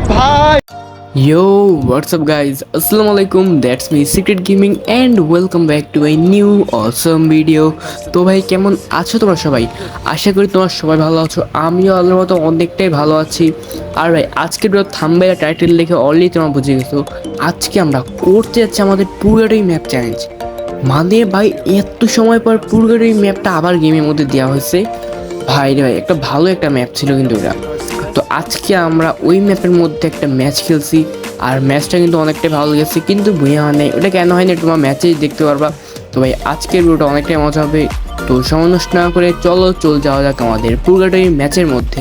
ভাই। Yo, what's up guys? Assalamu alaikum, that's me Secret Gaming and welcome back to a new awesome video. তো ভাই কেমন আছো তোমরা সবাই? আশা করি তোমরা সবাই ভালো আছো। আমিও আল্লাহর মতো অনেকটাই ভালো আছি। আর ভাই আজকের ভিডিও থাম্বনেল আর টাইটেল দেখে অলরেডি তোমরা বুঝে গেছো আজকে আমরা করতে যাচ্ছি আমাদের পুরগাড়ি ম্যাপ চ্যালেঞ্জ। মানে ভাই এত সময় পর পুরগাড়ি ম্যাপটা আবার গেমের মধ্যে দেওয়া হয়েছে। ভাই রে ভাই একটা ভালো একটা ম্যাপ ছিল কিন্তু এটা। তো আজকে আমরা ওই ম্যাপের মধ্যে একটা ম্যাচ খেলছি আর ম্যাচটা কিন্তু অনেকটাই ভালো লেগেছে, কিন্তু বুঝে হয় নাই ওটা কেন হয় না তোমার ম্যাচেই দেখতে পারবা। তো ভাই আজকের ভিডিওটা অনেকটাই মজা হবে। তো সময় নষ্ট না করে চলে যাওয়া যাক আমাদের পুরগাটরি ম্যাচের মধ্যে।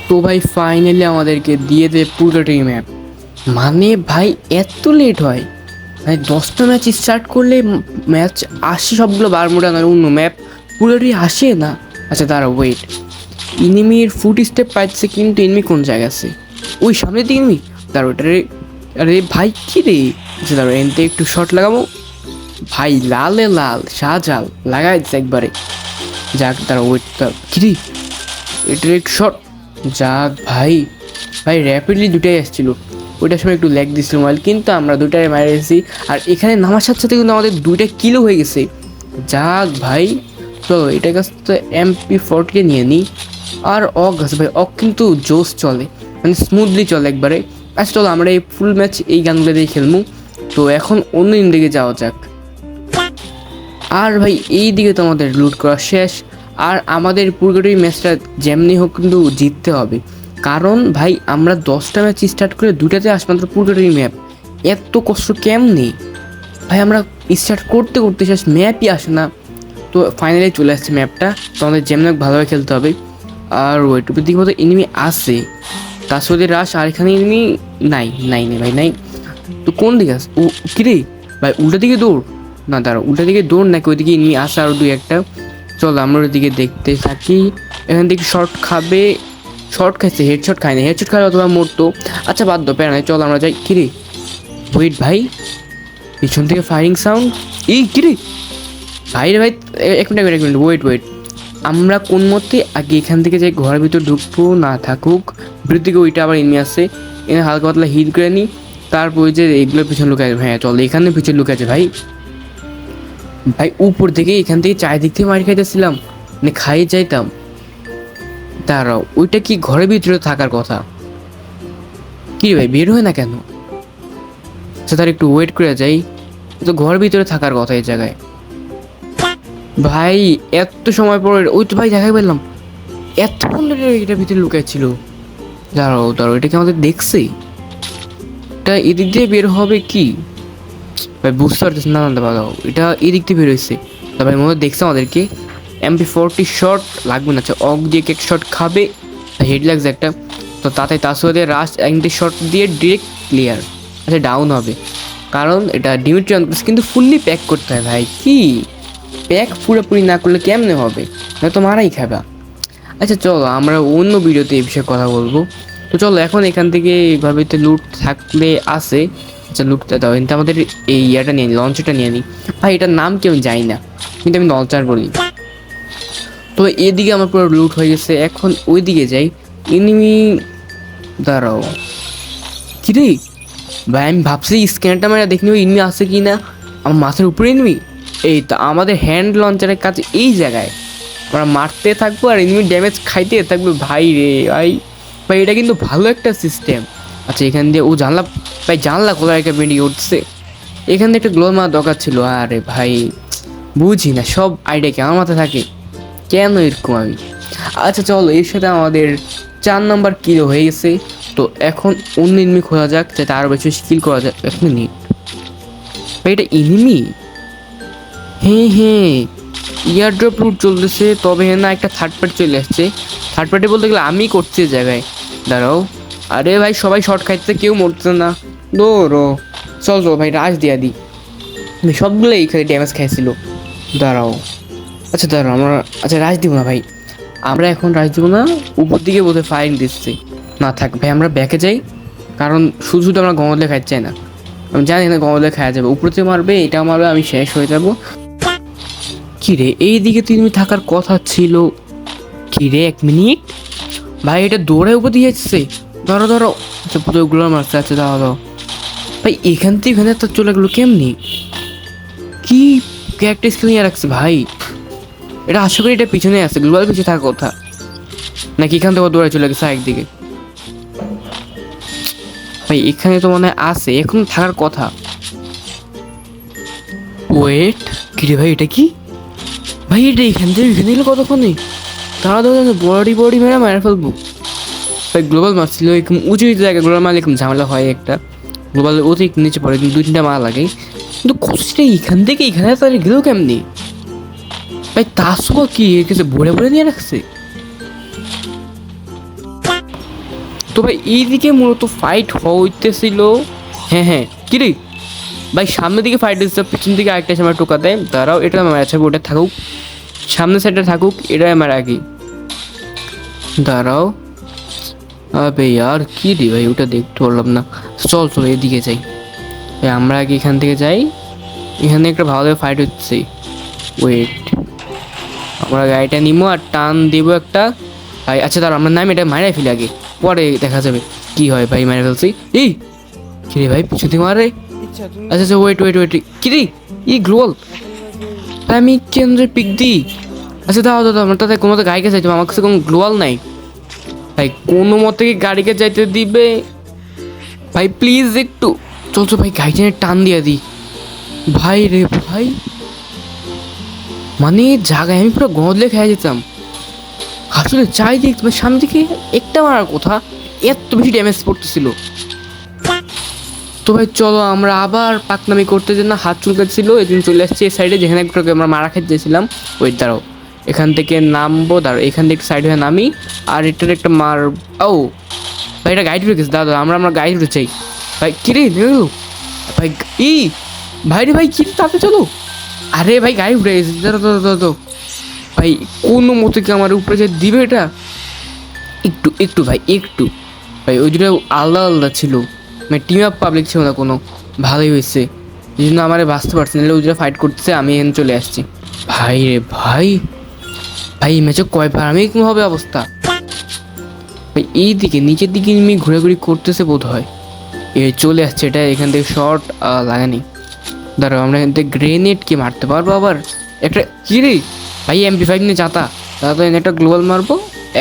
তো ভাই ফাইনালি আমাদেরকে দিয়ে দেয় পুরগাটরি ম্যাপ। মানে ভাই এত লেট হয়? ভাই 10টা ম্যাচ স্টার্ট করলে ম্যাচ আসে সবগুলো বারমুডা না অন্য ম্যাপ পুরোটাই আসে না। আচ্ছা দাঁড়া ওয়েট, ইনিমির ফুট স্টেপ পাইছে কিন্তু এনিমি কোন জায়গায় আছে? ওই সামনে দিকে এনিমি। দাঁড়ো ওটারে, আরে ভাই কী রে? আচ্ছা দাঁড়ো এনতে একটু শর্ট লাগাবো। ভাই লালে লাল শাহজাল লাগাই দিচ্ছে একবারে। যাক দাঁড়ো ওয়েট, কী রে এটার একটু শর্ট। যাক ভাই, ভাই র্যাপিডলি দুটাই আসছিল। ওইটার সময় একটু ল্যাগ দিচ্ছিল মোবাইল, কিন্তু আমরা দুটাই মারিয়েছি। আর এখানে নামার সাথে সাথে কিন্তু আমাদের দুইটা কিলো হয়ে গেছে। যাক ভাই চলো এটার কাছ তো MP40 নিয়ে নিই। আর অগ আছে ভাই, অগ কিন্তু জোস চলে, মানে স্মুথলি চলে একবারে। আচ্ছা চলো আমরা এই ফুল ম্যাচ এই গানগুলো দিয়ে খেলবো। তো এখন অন্য দিকে যাওয়া যাক। আর ভাই এই দিকে তো আমাদের লুট করা শেষ। আর আমাদের পুরোটাই ম্যাচটা যেমনি হোক কিন্তু জিততে হবে, কারণ ভাই আমরা 10টা ম্যাচ স্টার্ট করে দুটাতে আসমাত্র পুরোটাই ম্যাপ। এত কষ্ট কেমনি ভাই, আমরা স্টার্ট করতে করতে শেষ, ম্যাপই আসে না। তো ফাইনালি চলে আসছে ম্যাপটা, তো আমাদের যেমন ভালোভাবে খেলতে হবে। আর ওইটুকুর দিকে মতো এনিমি আসে, তার সাথে রাশ। আর এখানে এনিমি নাই নাই নাই ভাই নাই। তো কোন দিকে আস ও কিরে ভাই? উল্টা দিকে দৌড় না, দাঁড়া উল্টা দিকে দৌড় নাকি ওইদিকে এনিমি আসে আরও দুই একটা? চল আমরা ওইদিকে দেখতে থাকি। এখান থেকে শর্ট খাবে, শর্ট খাইছে, হেডশট খায় না, হেডশট খায় অথবা মরতো। আচ্ছা বাদ দাও, প্যারা নাই, চল আমরা যাই। কিরে ওয়েট ভাই, পিছন থেকে ফায়ারিং সাউন্ড। এই কিরে ভাই রে ভাই, এক মিনিট ওয়েট, আমরা কোন মতে আগে এখান থেকে যাই, ঘরের ভিতর ঢুকবো না থাকুক বিরুদ্ধে দিকে ওইটা আবার এমনি আসছে। এখানে হালকা পাতলা হিট করে নিই, তারপর যে এইগুলোর পিছনে লুকে আছে। হ্যাঁ চল এখানে পিছনে লুকে আছে ভাই। ভাই উপর থেকে এখান থেকে চারিদিক থেকে মারি খাইতেছিলাম, মানে খাইয়ে যাইতাম। দাঁড়াও ওইটা কি ঘরের ভিতরে থাকার কথা? কি ভাই বের হয় না কেন? আচ্ছা তার একটু ওয়েট করে যাই, তো ঘরের ভিতরে থাকার কথা এই জায়গায়। ভাই এত সময় পর ওই তো ভাই দেখাই পেলাম, এতক্ষণ ধরে এটার ভিতরে লুকাই ছিল। দাঁড়াও দাঁড়াও, এটা কি আমাদের দেখছে? এটা এদিক দিয়ে বের হবে কি ভাই? বুঝতে পারতেছি না। না দাঁড়াও, এটা এদিক দিয়ে বের হয়েছে। তা ভাই মনে হয় দেখছে আমাদেরকে। MP40 শট লাগবে না। আচ্ছা অগ দিয়ে কেক শট খাবে, হেড লাগছে একটা। তো তাতে তার সাথে রাশ অ্যাংটি শট দিয়ে ডিরেক্ট ক্লিয়ার। আচ্ছা ডাউন হবে, কারণ এটা ডিমিট্রি অন করছে, কিন্তু ফুললি প্যাক করতে হয় ভাই। কি প্যাক পুরোপুরি না করলে কেমনে হবে? না তো মারাই খাবা। আচ্ছা চলো আমরা অন্য ভিডিওতে এই বিষয়ে কথা বলবো। তো চলো এখন এখান থেকে এইভাবে লুট থাকলে আসে। আচ্ছা লুটটা দাও, কিন্তু আমাদের এই ইয়াটা নিয়ে নিই, লঞ্চটা নিয়ে নিই। ভাই এটার নাম কেউ যাই না, কিন্তু আমি লঞ্চার বলি। তো এদিকে আমার পুরো লুট হয়ে গেছে, এখন ওই দিকে যাই। এনিমি দাঁড়াও, কিরে ভাই আমি ভাবছি স্ক্যানটা মেরে দেখিনি ওই এনিমি আছে কি না। আমার মাথার উপরে এনিমি। এই তো আমাদের হ্যান্ড লঞ্চারের কাছে এই জায়গায় আমরা মারতে থাকবো আর এনিমি ড্যামেজ খাইতে থাকবো। ভাই রে ভাই, ভাই এটা কিন্তু ভালো একটা সিস্টেম। আচ্ছা এখান দিয়ে ও জানলা, ভাই জানলা খোলা একটা বেরিয়ে উঠছে। এখান থেকে একটা গ্লো মারা দরকার ছিল। আরে ভাই বুঝি না, সব আইডিয়া কি আমার মাথায় থাকে কেন এরকম আমি? আচ্ছা চলো এর সাথে আমাদের 4 নম্বর কিলো হয়ে গেছে। তো এখন অন্য এনিমি খোঁজা যাক, যাতে আরও বেশি স্কিল করা যাক। এক মিনিট ভাই, এটা এনিমি? হ্যাঁ হ্যাঁ, ইয়ারড্রপ রুট চলতেছে, তবে না একটা থার্ড পার্টি চলে আসছে। থার্ড পার্টি বলতে গেলে আমি করছি এই জায়গায়। দাঁড়াও, আরে ভাই সবাই শর্ট খাইতে, কেউ মরছে না। দৌড়ো, চল চল ভাই রাশ দিয়া দিই। সবগুলো এইখানে ড্যামেজ খাইছিল। দাঁড়াও, আচ্ছা দাঁড়াও আমরা, আচ্ছা রাশ দিব না ভাই, আমরা এখন রাশ দিব না। উপর দিকে বোধহয় ফায়ারিং দিচ্ছে। না থাক ভাই আমরা ব্যাকে যাই, কারণ শুধু শুধু আমরা গমলে খাই চাই না। আমি জানি না গমলে খাওয়া যাবে, উপর থেকে মারবে, এটা মারবে, আমি শেষ হয়ে যাব। কিরে এই দিকে তুমি থাকার কথা ছিল। কিরে এক মিনিট ভাই, এটা দৌড়ে উপর দিয়ে যাচ্ছে। ধরো ধরো। আচ্ছা পুরোগুলো মারছে। আচ্ছা দাও দাও ভাই, এখান থেকে এখানে তো চলে গেলো কেমনি? কি ক্যারেক্টার স্কিল নিয়ে রাখছে ভাই? এটা আশা করি এটা পিছনে আছে, গ্লোবাল পিছিয়ে থাকার কথা, নাকি এখান থেকে দৌড়ে চলে গেছে একদিকে? ভাই এখানে তো মনে হয় আছে, এখন থাকার কথা। ওয়েট, কি রে ভাই এটা কি? ভাই এটা এখান থেকে এখানে গেলে কতক্ষণে? তারা ধরো বডি বডি মেরে মারা ফেলবো। ভাই গ্লোবাল মারছিল এরকম উঁচু উঁচু জায়গায়, গ্লোবাল মারলে এরকম ঝামেলা হয় একটা। গ্লোবাল অতিরিক্ত নিচে পড়ে, কিন্তু 2-3টা মারা লাগে। কিন্তু কোচিটা এখান থেকে এখানে তাহলে গেলেও কেমনি? ভাই তাসুয়া কি এর কাছে ভরে ভরে নিয়ে রাখছে? তো ভাই এইদিকে মূলত ফাইট হইতেছিল। হ্যাঁ হ্যাঁ, কি রে ভাই, সামনের দিকে ফাইট হচ্ছে, পিছন দিকে আরেকটা সময় টোকা দেয়। দাঁড়াও, এটা আমার আছে, ওটা থাকুক, সামনের সাইডে থাকুক, এটাই আমার আগে। দাঁড়াও, আবে ইয়ার কি রে ভাই, ওটা দেখতে পারলাম না। চল চল এদিকে যাই ভাই, আমরা আগে এখান থেকে যাই। এখানে একটা ভালো ফাইট হচ্ছে। ওয়েট, আমরা গাড়িটা নিবো আর টান দেবো একটা। ভাই আচ্ছা দাঁড়া, আমরা নাম এটা মারাই ফেলি আগে, পরে দেখা যাবে কি হয়। ভাই মারা ফেলছি। এই কি রে ভাই, পিছু থেকে মারে। আচ্ছা আচ্ছা ওয়েট ওয়েট ওয়েট, কি রে ই গ্লোবাল, আমি কেন্দ্রে পিক দিই। আচ্ছা দাও দাও দাও, আমার তাতে কোনো মতো গাড়িকে যাইতে হবে, আমার কাছে কোনো গ্লোবাল নাই। ভাই কোনো মতে কি গাড়িকে যাইতে দিবে ভাই, প্লিজ একটু চল চল ভাই, গাড়ি টেনে টান দিয়ে দিই। ভাই রে ভাই, মানে জায়গায় আমি পুরো গদলে খেয়ে যেতাম আসলে। চাই দেখ তোমার সামনে থেকে একটা মারার কথা, এত বেশি ড্যামেজ পড়তেছিল। তো ভাই চলো আমরা আবার পাকনামি করতে যে না, হাত চুলকাচ্ছিল, এই জন্য চলে আসছি এই সাইডে যেখানে একটু আমরা মারা খেতে চেয়েছিলাম। ওই দাঁড়াও, এখান থেকে নামবো, দাঁড়াও এখান থেকে সাইড হয়ে নামি, আর এটার একটা মার। ও ভাই এটা গাড়ি উঠে গেছে, দাদা আমরা আমরা গাড়ি উঠে চাই। ভাই কিরে ভাই, ই ভাই রে ভাই, কি তাতে চলো। আরে ভাই গাড়ি উঠে গেছে, দাঁড়ো দাঁড়ো দাঁড়ো দাঁড়ো। ভাই কোনো মতে কি আমার উপরে যে দিবে এটা? একটু একটু ভাই একটু, ভাই ওই দুটো আলাদা আলাদা ছিল, মানে টিম আপ পাবলিক ছিল না কোনো। ভালোই হয়েছে, এই জন্য আমার বাঁচতে পারছি, নাহলে ওই দুটো ফাইট করতেছে, আমি এখানে চলে আসছি। ভাই রে ভাই, ভাই ম্যাচে কয়বার আমি এরকম হবে অবস্থা। ভাই এই দিকে নিচের দিকে আমি ঘোরাঘুরি করতেছে বোধ হয়, এ চলে আসছে এটা, এখান থেকে শর্ট লাগানি। দাঁড়াও আমরা এখান থেকে গ্রেনেড কি মারতে পারবো আবার একটা? কি রে ভাই, MP5 নিয়ে যাতা, তারা তো একটা গ্লোবাল মারবো।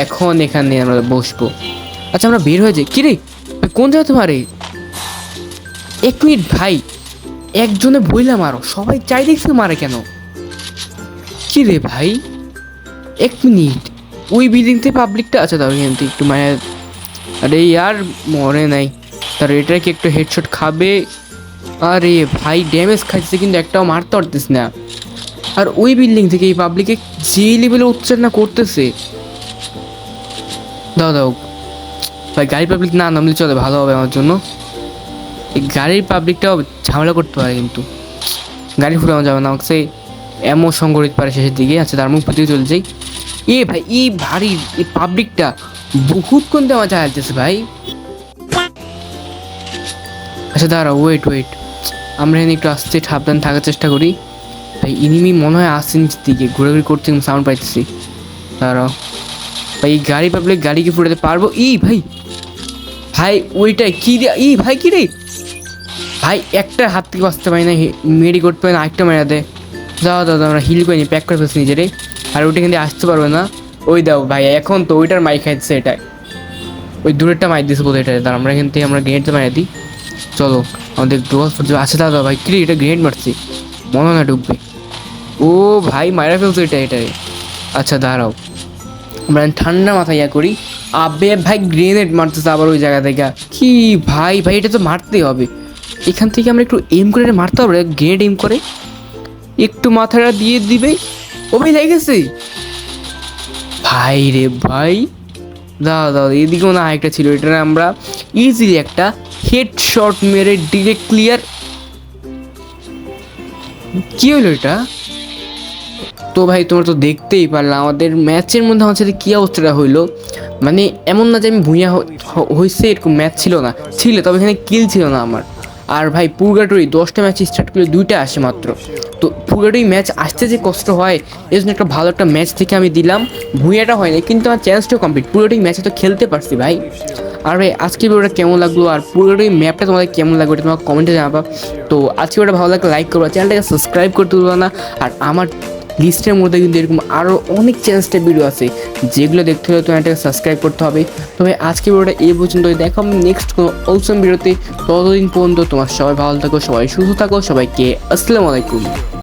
এখন এখানে আমরা বসবো। আচ্ছা আমরা বের হয়ে যাই। কি রে ভাই, কোন জায়গাতে মারে? 1 মিনিট ভাই, একজনে বইলা মারো, সবাই চাই দেখছে মারে কেন? কি রে ভাই 1 মিনিট, ওই বিল্ডিং থেকে পাবলিকটা। আচ্ছা দাও এখান থেকে একটু মানে, আরে ইয়ার মরে নাই, তার এটা কি একটু হেডশট খাবে? আরে ভাই ড্যামেজ খাচ্ছে কিন্তু একটাও মারতে পারতেছ না। আর ওই বিল্ডিং থেকে এই পাবলিকে যে লেভেলে উচ্চারণা করতেছে। দাও দাও ভাই, গাড়ি পাবলিক না নামলে চলে, ভালো হবে আমার জন্য। এই গাড়ির পাবলিকটাও ঝামেলা করতে পারে, কিন্তু গাড়ি ফুটানো যাবে না, আমাকে এমন সংগঠিত পারে শেষের দিকে। আচ্ছা তার মুখ প্রতিও চলে যাই। এ ভাই এই ভারী এই পাবলিকটা বহুত কোন দেওয়া চাইতেছে ভাই। আচ্ছা দাঁড়াও ওয়েট ওয়েট, আমরা এখানে একটু আসতে সাবধান থাকার চেষ্টা করি। ভাই ইনিমি মনে হয় আসছে নিচের দিকে, ঘোরাঘুরি করতে সাউন্ড পাইতেছি। দাঁড়াও ভাই, এই গাড়ি পাবলিক গাড়িকে ফুটাতে পারবো? ই ভাই, ভাই ওইটাই কি রে, ই ভাই কি রে ভাই, একটা হাত থেকে বাঁচতে পারি না, মেডি করতে পারি না, আরেকটা মেরা দেয়। যাও দাও দাও, আমরা হিল করে নি, প্যাক করে ফেলছি নিজেরে, আর ওইটা কিন্তু আসতে পারবে না। ওই দাও ভাই, এখন তো ওইটার মাই খাইছে, এটাই ওই দূরেরটা মাই দিয়েছে বোধ, এটা দাঁড়া আমরা এখান থেকে আমরা গ্রেনেডটা মারিয়ে দিই। চলো আমাদের গ্লোবাল ফুটছে। আচ্ছা দাদা ভাই কি রে, এটা গ্রেনেড মারছি, মনে হয় না ঢুকবে। ও ভাই মারা ফেলছো এটা এটাই। আচ্ছা দাঁড়াও আমরা ঠান্ডা মাথায় ইয়া করি। আবে ভাই গ্রেনেড মারতেছে আবার ওই জায়গা থেকে। কি ভাই, ভাই এটা তো মারতেই হবে, এখান থেকে আমরা একটু এম করে মারতে হবে, গ্রেনেড এম করে একটু মাথাটা দিয়ে দিবে। ও ভাই লেগে গেছে ভাই রে ভাই। দাও দাও এদিকেও না একটা ছিল, এটা আমরা ইজিলি একটা হেডশট মেরে ডিরেক্ট ক্লিয়ার। কি হলো এটা? তো ভাই তোমরা তো দেখতেই পারলাম আমাদের ম্যাচের মধ্যে আমার সাথে কী অবস্থাটা হইলো। মানে এমন না যে আমি ভুঁইয়া হয়েছে এরকম ম্যাচ ছিল না, ছিল, তবে এখানে কিল ছিল না আমার। আর ভাই পুরগাটরি 10টা ম্যাচ স্টার্ট করলে 2টা আসে মাত্র। তো পুরগাটরি ম্যাচ আসতে যে কষ্ট হয়, এই জন্য একটা ভালো একটা ম্যাচ থেকে আমি দিলাম। ভুঁইয়াটা হয়নি কিন্তু আমার চ্যালেঞ্জটাও কমপ্লিট, পুরোটাই ম্যাচে তো খেলতে পারছি ভাই। আর ভাই আজকে ভিডিওটা কেমন লাগলো আর পুরোটাই ম্যাপটা তোমাদের কেমন লাগবে এটা তোমার কমেন্টে জানাবা। তো আজকে ভিডিওটা ভালো লাগলে লাইক করবা, চ্যানেলটাকে সাবস্ক্রাইব করতে ভুলবা না। আর আমার লিস্টের মধ্যে কিন্তু এরকম আরও অনেক চ্যালেঞ্জের ভিডিও আছে, যেগুলো দেখতে হলে তোমার এটাকে সাবস্ক্রাইব করতে হবে। তবে আজকে ভিডিওটা এই পর্যন্ত, দেখো আমি নেক্সট কোনো অলসম ভিডিওতে। ততদিন পর্যন্ত তোমার সবাই ভালো থাকো, সবাই সুস্থ থাকো, সবাইকে আসসালামু আলাইকুম।